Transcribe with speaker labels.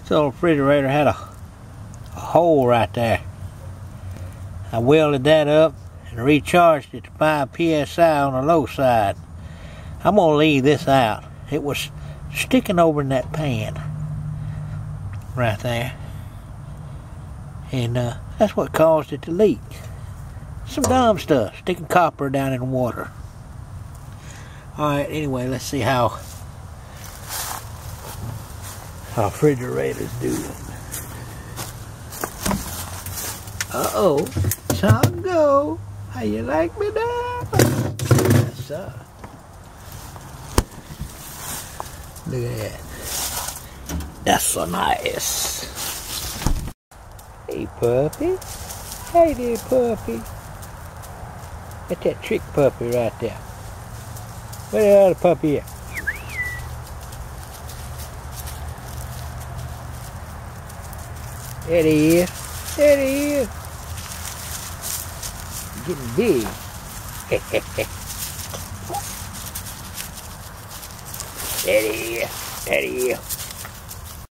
Speaker 1: This old refrigerator had a hole right there. I welded that up and recharged it to 5 psi on the low side. I'm gonna leave this out. It was sticking over in that pan right there, and that's what caused it to leak. Some dumb stuff, sticking copper down in the water. Alright, anyway, let's see how refrigerator's doing. Uh-oh, Chongo, how you like me now? Yes, sir. Look at that. That's so nice. Hey, puppy. Hey there, puppy. That's that trick puppy right there. Where the other puppy at? There he is. There he is. Getting big. There he is. There he is.